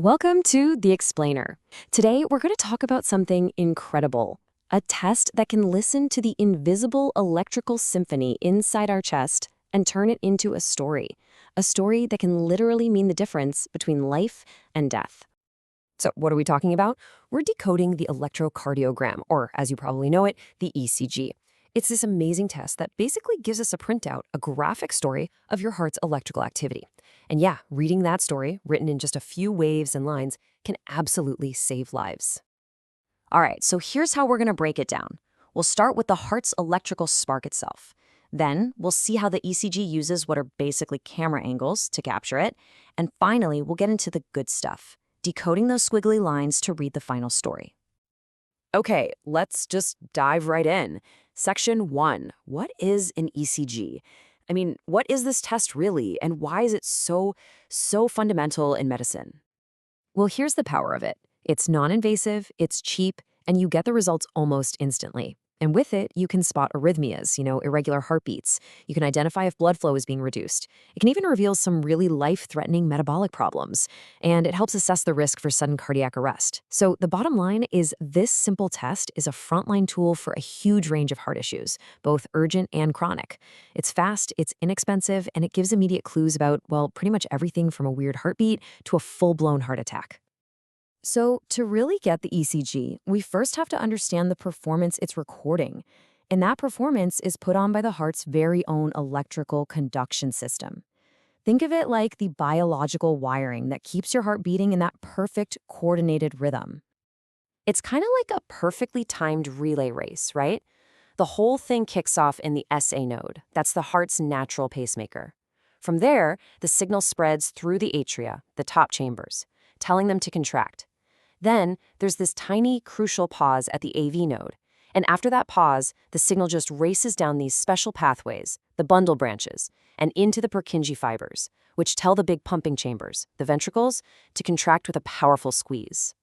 Welcome to The Explainer. Today, we're going to talk about something incredible, a test that can listen to the invisible electrical symphony inside our chest and turn it into a story that can literally mean the difference between life and death. So what are we talking about? We're decoding the electrocardiogram, or as you probably know it, the ECG. It's this amazing test that basically gives us a printout, a graphic story of your heart's electrical activity. And yeah, reading that story, written in just a few waves and lines, can absolutely save lives. All right, so here's how we're going to break it down. We'll start with the heart's electrical spark itself. Then we'll see how the ECG uses what are basically camera angles to capture it. And finally, we'll get into the good stuff, decoding those squiggly lines to read the final story. Okay, let's just dive right in. Section 1, what is an ECG? I mean, what is this test really, and why is it so fundamental in medicine? Well, here's the power of it. It's non-invasive, it's cheap, and you get the results almost instantly. And with it, you can spot arrhythmias, irregular heartbeats. You can identify if blood flow is being reduced. It can even reveal some really life-threatening metabolic problems. And it helps assess the risk for sudden cardiac arrest. So the bottom line is this simple test is a frontline tool for a huge range of heart issues, both urgent and chronic. It's fast, it's inexpensive, and it gives immediate clues about, well, pretty much everything from a weird heartbeat to a full-blown heart attack. So to really get the ECG, we first have to understand the performance it's recording. And that performance is put on by the heart's very own electrical conduction system. Think of it like the biological wiring that keeps your heart beating in that perfect coordinated rhythm. It's kind of like a perfectly timed relay race, right? The whole thing kicks off in the SA node. That's the heart's natural pacemaker. From there, the signal spreads through the atria, the top chambers, telling them to contract. Then, there's this tiny, crucial pause at the AV node. And after that pause, the signal just races down these special pathways, the bundle branches, and into the Purkinje fibers, which tell the big pumping chambers, the ventricles, to contract with a powerful squeeze.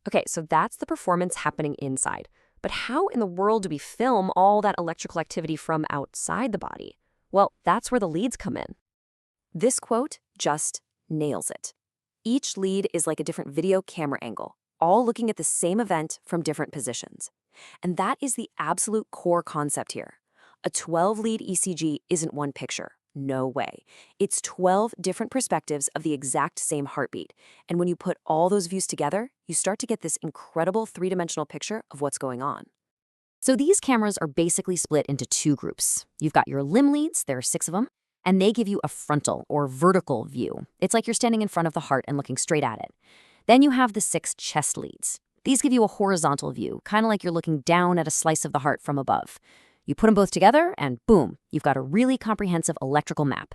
Okay, so that's the performance happening inside. But how in the world do we film all that electrical activity from outside the body? Well, that's where the leads come in. This quote just nails it. Each lead is like a different video camera angle, all looking at the same event from different positions. And that is the absolute core concept here. A 12-lead ECG isn't one picture. No way. It's 12 different perspectives of the exact same heartbeat. And when you put all those views together, you start to get this incredible three-dimensional picture of what's going on. So these cameras are basically split into two groups. You've got your limb leads, there are 6 of them, and they give you a frontal or vertical view. It's like you're standing in front of the heart and looking straight at it. Then you have the 6 chest leads. These give you a horizontal view, kind of like you're looking down at a slice of the heart from above. You put them both together and boom, you've got a really comprehensive electrical map.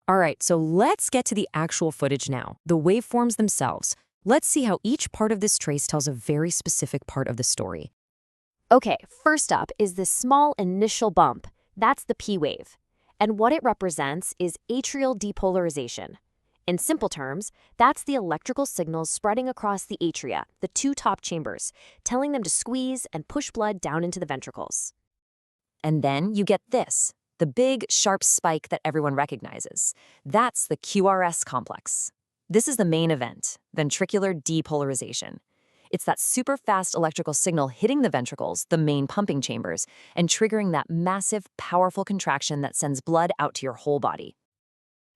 All right, so let's get to the actual footage now, the waveforms themselves. Let's see how each part of this trace tells a very specific part of the story. Okay, first up is this small initial bump. That's the P wave. And what it represents is atrial depolarization. In simple terms, that's the electrical signals spreading across the atria, the 2 top chambers, telling them to squeeze and push blood down into the ventricles. And then you get this, the big, sharp spike that everyone recognizes. That's the QRS complex. This is the main event, ventricular depolarization. It's that super fast electrical signal hitting the ventricles, the main pumping chambers, and triggering that massive, powerful contraction that sends blood out to your whole body.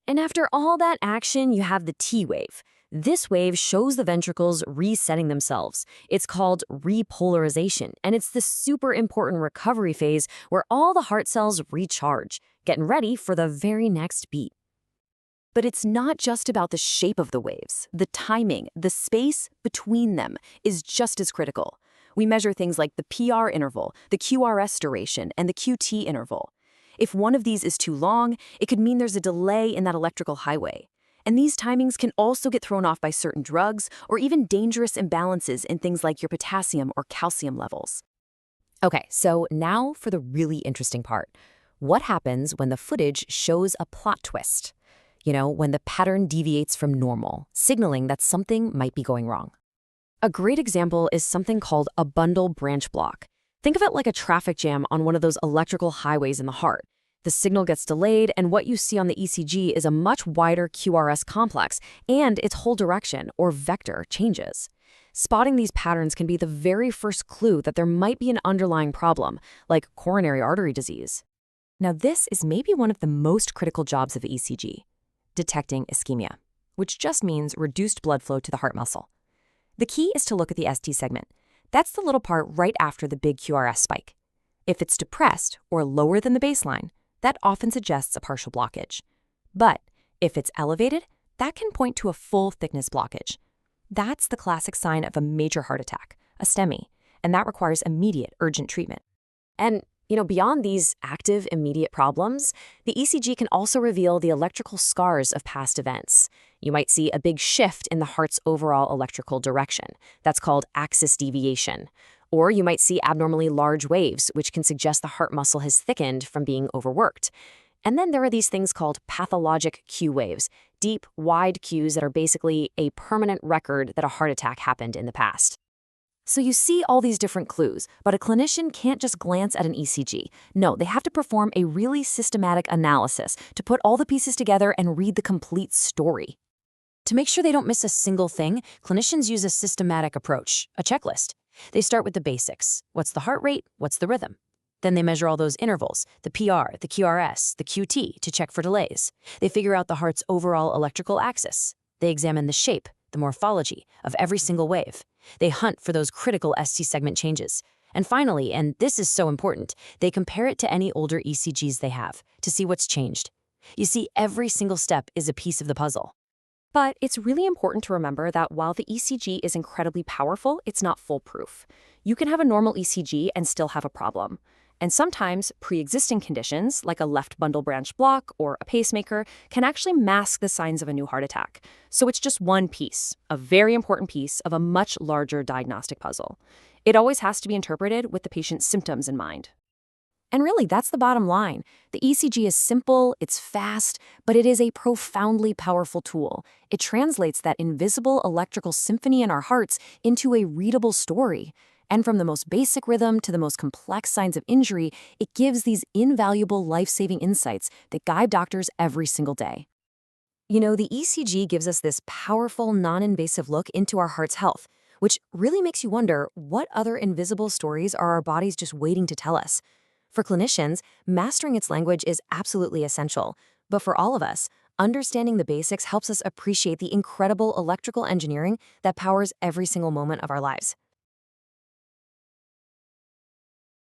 And after all that action, you have the T wave. This wave shows the ventricles resetting themselves. It's called repolarization, and it's the super important recovery phase where all the heart cells recharge, getting ready for the very next beat. But it's not just about the shape of the waves. The timing, the space between them is just as critical. We measure things like the PR interval, the QRS duration, and the QT interval. If one of these is too long, it could mean there's a delay in that electrical highway. And these timings can also get thrown off by certain drugs or even dangerous imbalances in things like your potassium or calcium levels. Okay, so now for the really interesting part. What happens when the footage shows a plot twist? When the pattern deviates from normal, signaling that something might be going wrong. A great example is something called a bundle branch block. Think of it like a traffic jam on one of those electrical highways in the heart. The signal gets delayed, and what you see on the ECG is a much wider QRS complex, and its whole direction, or vector, changes. Spotting these patterns can be the very first clue that there might be an underlying problem, like coronary artery disease. Now, this is maybe one of the most critical jobs of ECG, detecting ischemia, which just means reduced blood flow to the heart muscle. The key is to look at the ST segment. That's the little part right after the big QRS spike. If it's depressed or lower than the baseline, that often suggests a partial blockage. But if it's elevated, that can point to a full thickness blockage. That's the classic sign of a major heart attack, a STEMI, and that requires immediate, urgent treatment. And beyond these active, immediate problems, the ECG can also reveal the electrical scars of past events. You might see a big shift in the heart's overall electrical direction. That's called axis deviation. Or you might see abnormally large waves, which can suggest the heart muscle has thickened from being overworked. And then there are these things called pathologic Q waves, deep, wide Qs that are basically a permanent record that a heart attack happened in the past. So you see all these different clues, but a clinician can't just glance at an ECG. No, they have to perform a really systematic analysis to put all the pieces together and read the complete story. To make sure they don't miss a single thing, clinicians use a systematic approach, a checklist. They start with the basics. What's the heart rate? What's the rhythm? Then they measure all those intervals, the PR, the QRS, the QT, to check for delays. They figure out the heart's overall electrical axis. They examine the shape, the morphology of every single wave. They hunt for those critical ST segment changes. And finally, and this is so important, they compare it to any older ECGs they have to see what's changed. You see, every single step is a piece of the puzzle. But it's really important to remember that while the ECG is incredibly powerful, it's not foolproof. You can have a normal ECG and still have a problem. And sometimes pre-existing conditions, like a left bundle branch block or a pacemaker, can actually mask the signs of a new heart attack. So it's just one piece, a very important piece of a much larger diagnostic puzzle. It always has to be interpreted with the patient's symptoms in mind. And really, that's the bottom line. The ECG is simple, it's fast, but it is a profoundly powerful tool. It translates that invisible electrical symphony in our hearts into a readable story. And from the most basic rhythm to the most complex signs of injury, it gives these invaluable life-saving insights that guide doctors every single day. The ECG gives us this powerful, non-invasive look into our heart's health, which really makes you wonder, what other invisible stories are our bodies just waiting to tell us? For clinicians, mastering its language is absolutely essential. But for all of us, understanding the basics helps us appreciate the incredible electrical engineering that powers every single moment of our lives.